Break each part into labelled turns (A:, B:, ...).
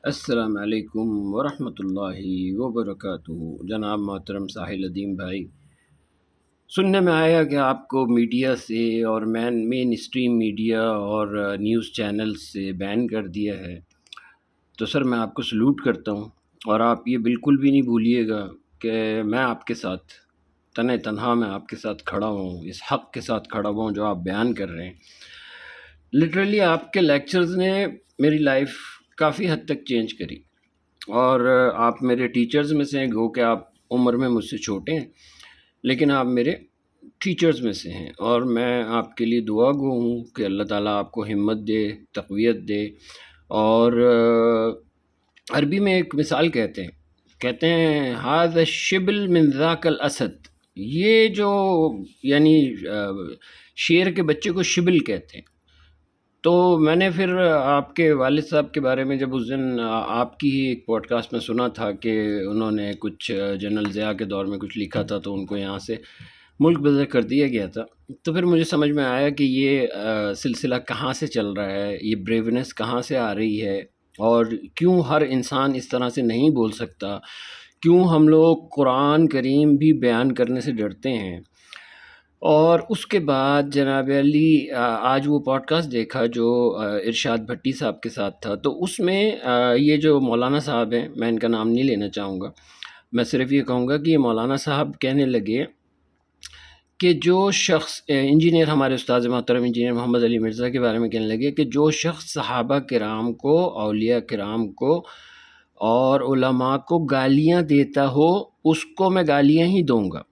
A: السلام علیکم ورحمۃ اللہ وبرکاتہ۔ جناب محترم ساحل ادیم بھائی، سننے میں آیا کہ آپ کو میڈیا سے اور مین اسٹریم میڈیا اور نیوز چینل سے بین کر دیا ہے، تو سر میں آپ کو سلوٹ کرتا ہوں، اور آپ یہ بالکل بھی نہیں بھولیے گا کہ میں آپ کے ساتھ تنہا میں آپ کے ساتھ کھڑا ہوں، اس حق کے ساتھ کھڑا ہوں جو آپ بیان کر رہے ہیں۔ لٹرلی آپ کے لیکچرز نے میری لائف کافی حد تک چینج کری، اور آپ میرے ٹیچرز میں سے ہیں، گو کہ آپ عمر میں مجھ سے چھوٹے ہیں، لیکن آپ میرے ٹیچرز میں سے ہیں، اور میں آپ کے لیے دعا گو ہوں کہ اللہ تعالیٰ آپ کو ہمت دے، تقویت دے۔ اور عربی میں ایک مثال کہتے ہیں ھذا الشبل من ذاک الاسد، یہ جو یعنی شیر کے بچے کو شبل کہتے ہیں۔ تو میں نے پھر آپ کے والد صاحب کے بارے میں جب اس دن آپ کی ہی ایک پوڈ کاسٹ میں سنا تھا کہ انہوں نے کچھ جنرل ضیاء کے دور میں کچھ لکھا تھا، تو ان کو یہاں سے ملک بدر کر دیا گیا تھا، تو پھر مجھے سمجھ میں آیا کہ یہ سلسلہ کہاں سے چل رہا ہے، یہ بریونس کہاں سے آ رہی ہے، اور کیوں ہر انسان اس طرح سے نہیں بول سکتا، کیوں ہم لوگ قرآن کریم بھی بیان کرنے سے ڈرتے ہیں۔ اور اس کے بعد جناب علی آج وہ پوڈ کاسٹ دیکھا جو ارشاد بھٹی صاحب کے ساتھ تھا، تو اس میں یہ جو مولانا صاحب ہیں، میں ان کا نام نہیں لینا چاہوں گا، میں صرف یہ کہوں گا کہ یہ مولانا صاحب کہنے لگے کہ جو شخص انجینئر، ہمارے استاد محترم انجینئر محمد علی مرزا کے بارے میں کہنے لگے کہ جو شخص صحابہ کرام کو، اولیاء کرام کو اور علماء کو گالیاں دیتا ہو، اس کو میں گالیاں ہی دوں گا۔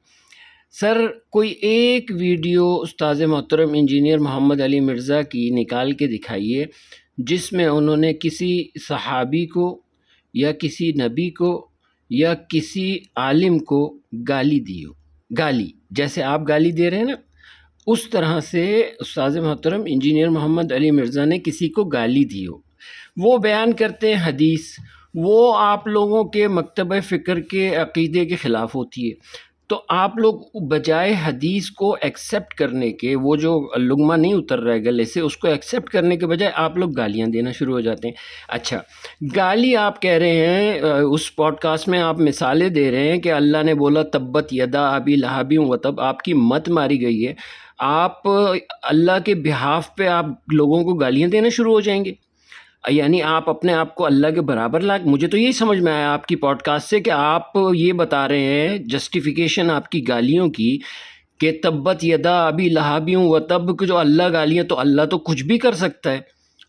A: سر کوئی ایک ویڈیو استاد محترم انجینئر محمد علی مرزا کی نکال کے دکھائیے جس میں انہوں نے کسی صحابی کو یا کسی نبی کو یا کسی عالم کو گالی دی ہو، گالی جیسے آپ گالی دے رہے ہیں نا، اس طرح سے استاد محترم انجینئر محمد علی مرزا نے کسی کو گالی دی ہو۔ وہ بیان کرتے ہیں حدیث، وہ آپ لوگوں کے مکتبہ فکر کے عقیدے کے خلاف ہوتی ہے، تو آپ لوگ بجائے حدیث کو ایکسیپٹ کرنے کے، وہ جو لقمہ نہیں اتر رہا ہے گلے سے، اس کو ایکسیپٹ کرنے کے بجائے آپ لوگ گالیاں دینا شروع ہو جاتے ہیں۔ اچھا، گالی آپ کہہ رہے ہیں، اس پوڈ کاسٹ میں آپ مثالیں دے رہے ہیں کہ اللہ نے بولا تبت یدا ابی لہب وتب، آپ کی مت ماری گئی ہے، آپ اللہ کے بہاف پہ آپ لوگوں کو گالیاں دینا شروع ہو جائیں گے، یعنی آپ اپنے آپ کو اللہ کے برابر مجھے تو یہی سمجھ میں آیا آپ کی پوڈ کاسٹ سے کہ آپ یہ بتا رہے ہیں جسٹیفیکیشن آپ کی گالیوں کی کہ تبت یدا ابی لہب وتب، جو اللہ گالیاں، تو اللہ تو کچھ بھی کر سکتا ہے،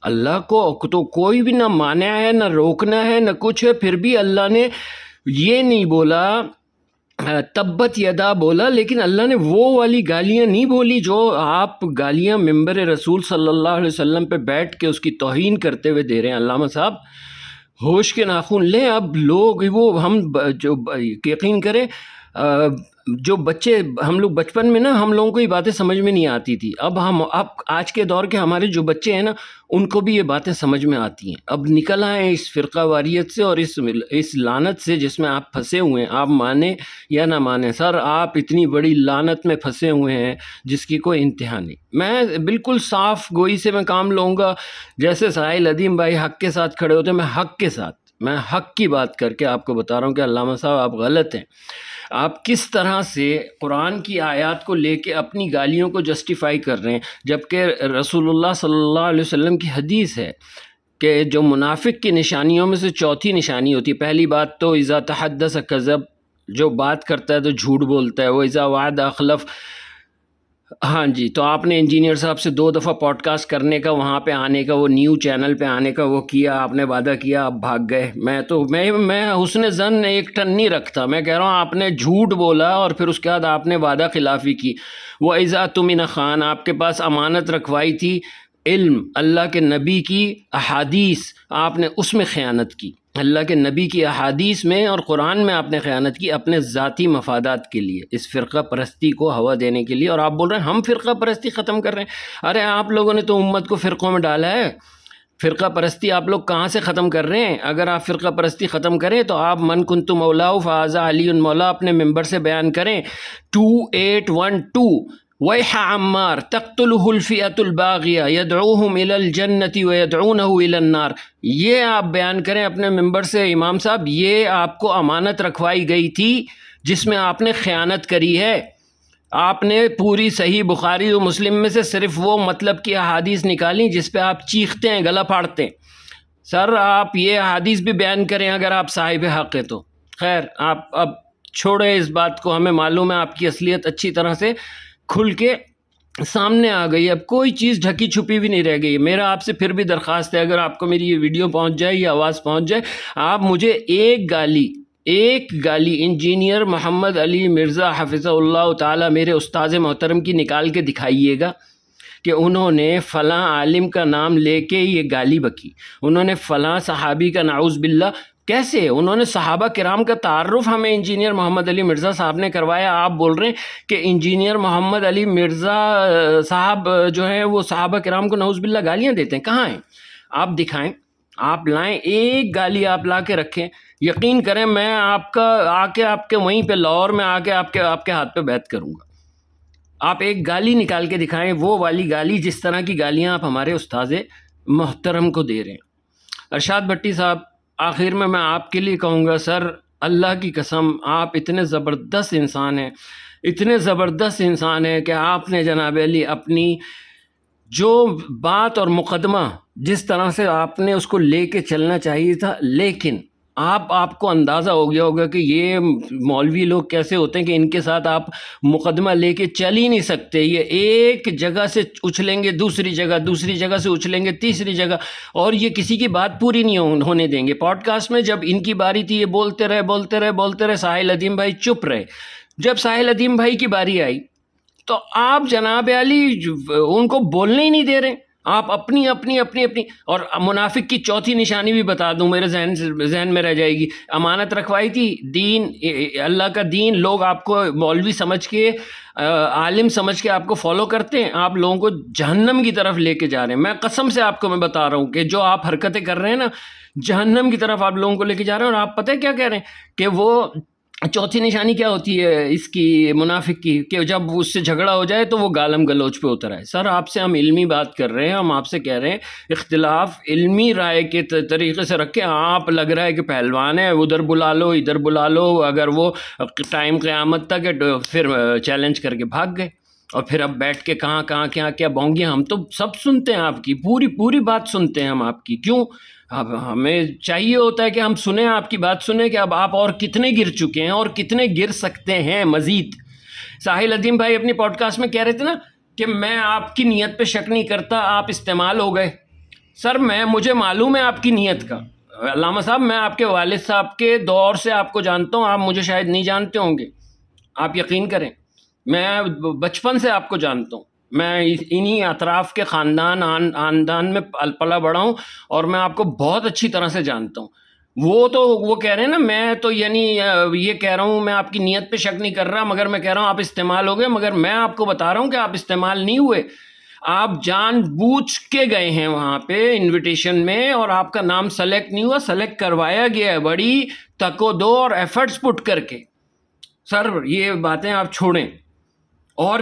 A: اللہ کو تو کوئی بھی نہ مانع ہے نہ روکنا ہے نہ کچھ ہے، پھر بھی اللہ نے یہ نہیں بولا تبت یدا بولا، لیکن اللہ نے وہ والی گالیاں نہیں بولی جو آپ گالیاں ممبر رسول صلی اللہ علیہ وسلم پہ بیٹھ کے اس کی توہین کرتے ہوئے دے رہے ہیں۔ علامہ صاحب ہوش کے ناخن لیں، اب لوگ وہ ہم جو یقین کریں، جو بچے ہم لوگ بچپن میں نا، ہم لوگوں کو یہ باتیں سمجھ میں نہیں آتی تھی، اب آج کے دور کے ہمارے جو بچے ہیں نا، ان کو بھی یہ باتیں سمجھ میں آتی ہیں، اب نکل آئے اس فرقہ واریت سے اور اس لعنت سے جس میں آپ پھنسے ہوئے ہیں، آپ مانیں یا نہ مانیں۔ سر آپ اتنی بڑی لعنت میں پھنسے ہوئے ہیں جس کی کوئی انتہا نہیں۔ میں بالکل صاف گوئی سے میں کام لوں گا، جیسے ساحل ادیم بھائی حق کے ساتھ کھڑے ہوتے ہیں، میں حق کے ساتھ، میں حق کی بات کر کے آپ کو بتا رہا ہوں کہ علامہ صاحب آپ غلط ہیں۔ آپ کس طرح سے قرآن کی آیات کو لے کے اپنی گالیوں کو جسٹیفائی کر رہے ہیں، جبکہ رسول اللہ صلی اللہ علیہ وسلم کی حدیث ہے کہ جو منافق کی نشانیوں میں سے چوتھی نشانی ہوتی ہے، پہلی بات تو اذا تحدث کذب، جو بات کرتا ہے تو جھوٹ بولتا ہے، وہ اذا وعد اخلف۔ ہاں جی، تو آپ نے انجینئر صاحب سے 2 دفعہ پوڈ کاسٹ کرنے کا، وہاں پہ آنے کا، وہ نیو چینل پہ آنے کا وہ کیا، آپ نے وعدہ کیا، آپ بھاگ گئے۔ میں حسن ظن ایک ٹن نہیں رکھتا، میں کہہ رہا ہوں آپ نے جھوٹ بولا اور پھر اس کے بعد آپ نے وعدہ خلافی کی۔ وہ اذا تمن خان، آپ کے پاس امانت رکھوائی تھی، علم، اللہ کے نبی کی احادیث، آپ نے اس میں خیانت کی، اللہ کے نبی کی احادیث میں اور قرآن میں آپ نے خیانت کی اپنے ذاتی مفادات کے لیے، اس فرقہ پرستی کو ہوا دینے کے لیے، اور آپ بول رہے ہیں ہم فرقہ پرستی ختم کر رہے ہیں۔ ارے آپ لوگوں نے تو امت کو فرقوں میں ڈالا ہے، فرقہ پرستی آپ لوگ کہاں سے ختم کر رہے ہیں؟ اگر آپ فرقہ پرستی ختم کریں تو آپ من کنت مولا فہذا علی مولا اپنے ممبر سے بیان کریں، 2812 ویح عمار تقتلہ الفئۃ الباغیہ یدعوہم الی الجنۃ ویدعونہ الی النار. یہ آپ بیان کریں اپنے ممبر سے امام صاحب، یہ آپ کو امانت رکھوائی گئی تھی جس میں آپ نے خیانت کری ہے. آپ نے پوری صحیح بخاری و مسلم میں سے صرف وہ مطلب کی احادیث نکالیں جس پہ آپ چیختے ہیں، گلا پھاڑتے ہیں. سر آپ یہ احادیث بھی بیان کریں اگر آپ صاحب حق ہیں تو. خیر آپ اب چھوڑیں اس بات کو، ہمیں معلوم ہے آپ کی اصلیت اچھی طرح سے کھل کے سامنے آ گئی، اب کوئی چیز ڈھکی چھپی بھی نہیں رہ گئی. میرا آپ سے پھر بھی درخواست ہے، اگر آپ کو میری یہ ویڈیو پہنچ جائے، یہ آواز پہنچ جائے، آپ مجھے ایک گالی انجینئر محمد علی مرزا حفظہ اللہ تعالی میرے استاذ محترم کی نکال کے دکھائیے گا کہ انہوں نے فلاں عالم کا نام لے کے یہ گالی بکی، انہوں نے فلاں صحابی کا نعوذ باللہ. کیسے انہوں نے صحابہ کرام کا تعارف ہمیں انجینئر محمد علی مرزا صاحب نے کروایا. آپ بول رہے ہیں کہ انجینئر محمد علی مرزا صاحب جو ہیں وہ صحابہ کرام کو نعوذ باللہ گالیاں دیتے ہیں. کہاں ہیں؟ آپ دکھائیں، آپ لائیں، ایک گالی آپ لا کے رکھیں. یقین کریں میں آپ کا آ کے آپ کے وہیں پہ لاہور میں آ کے آپ کے ہاتھ پہ بیعت کروں گا. آپ ایک گالی نکال کے دکھائیں، وہ والی گالی جس طرح کی گالیاں آپ ہمارے استاذ محترم کو دے رہے ہیں. ارشاد بھٹی صاحب، آخر میں آپ کے لیے کہوں گا سر، اللہ کی قسم آپ اتنے زبردست انسان ہیں، اتنے زبردست انسان ہیں کہ آپ نے جناب علی اپنی جو بات اور مقدمہ جس طرح سے آپ نے اس کو لے کے چلنا چاہیے تھا، لیکن آپ کو اندازہ ہو گیا ہوگا کہ یہ مولوی لوگ کیسے ہوتے ہیں کہ ان کے ساتھ آپ مقدمہ لے کے چل ہی نہیں سکتے. یہ ایک جگہ سے اچھلیں گے دوسری جگہ سے اچھلیں گے تیسری جگہ، اور یہ کسی کی بات پوری نہیں ہونے دیں گے. پوڈ کاسٹ میں جب ان کی باری تھی یہ بولتے رہے، ساحل ادیم بھائی چپ رہے. جب ساحل ادیم بھائی کی باری آئی تو آپ جناب علی ان کو بولنے ہی نہیں دے رہے. آپ اپنی اور منافق کی چوتھی نشانی بھی بتا دوں، میرے ذہن میں رہ جائے گی. امانت رکھوائی تھی، دین، اللہ کا دین، لوگ آپ کو مولوی سمجھ کے، عالم سمجھ کے آپ کو فالو کرتے ہیں، آپ لوگوں کو جہنم کی طرف لے کے جا رہے ہیں. میں قسم سے آپ کو میں بتا رہا ہوں کہ جو آپ حرکتیں کر رہے ہیں نا، جہنم کی طرف آپ لوگوں کو لے کے جا رہے ہیں. اور آپ پتہ ہے کیا کہہ رہے ہیں کہ وہ چوتھی نشانی کیا ہوتی ہے اس کی، منافق کی، کہ جب اس سے جھگڑا ہو جائے تو وہ گالم گلوچ پہ اتر آئے. سر آپ سے ہم علمی بات کر رہے ہیں، ہم آپ سے کہہ رہے ہیں اختلاف علمی رائے کے طریقے سے رکھیں. آپ لگ رہا ہے کہ پہلوان ہے، ادھر بلا لو ادھر بلا لو، اگر وہ ٹائم قیامت تک ہے تو پھر چیلنج کر کے بھاگ گئے، اور پھر اب بیٹھ کے کہاں کیا بونگی. ہم تو سب سنتے ہیں آپ کی، پوری بات سنتے ہیں ہم آپ کی. کیوں؟ اب ہمیں چاہیے ہوتا ہے کہ ہم سنیں آپ کی بات، سنیں کہ اب آپ اور کتنے گر چکے ہیں اور کتنے گر سکتے ہیں مزید. ساحل ادیم بھائی اپنی پوڈ کاسٹ میں کہہ رہے تھے نا کہ میں آپ کی نیت پہ شک نہیں کرتا، آپ استعمال ہو گئے. سر مجھے معلوم ہے آپ کی نیت کا. علامہ صاحب میں آپ کے والد صاحب کے دور سے آپ کو جانتا ہوں، آپ مجھے شاید نہیں جانتے ہوں گے، آپ یقین کریں میں بچپن سے آپ کو جانتا ہوں. میں انہی اطراف کے خاندان میں پلا بڑا ہوں، اور میں آپ کو بہت اچھی طرح سے جانتا ہوں. وہ کہہ رہے ہیں نا، میں تو یعنی یہ کہہ رہا ہوں میں آپ کی نیت پہ شک نہیں کر رہا، مگر میں کہہ رہا ہوں آپ استعمال ہو گئے. مگر میں آپ کو بتا رہا ہوں کہ آپ استعمال نہیں ہوئے، آپ جان بوجھ کے گئے ہیں وہاں پہ انویٹیشن میں، اور آپ کا نام سلیکٹ نہیں ہوا، سلیکٹ کروایا گیا ہے بڑی تک و دو اور ایفرٹس پٹ کر کے. سر یہ باتیں آپ چھوڑیں. اور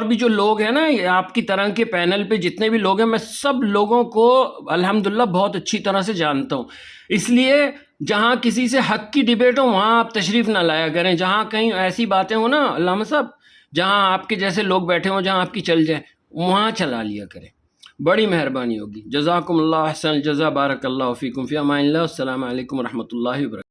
A: بھی جو لوگ ہیں نا آپ کی طرح کے پینل پہ جتنے بھی لوگ ہیں، میں سب لوگوں کو الحمدللہ بہت اچھی طرح سے جانتا ہوں. اس لیے جہاں کسی سے حق کی ڈیبیٹ ہو وہاں آپ تشریف نہ لایا کریں. جہاں کہیں ایسی باتیں ہوں نا علامہ صاحب، جہاں آپ کے جیسے لوگ بیٹھے ہوں، جہاں آپ کی چل جائے، وہاں چلا لیا کریں، بڑی مہربانی ہوگی. جزاکم اللہ احسن الجزا، بارک اللہ فیکم، فی امان اللہ. السلام علیکم ورحمۃ اللہ وبرکاتہ.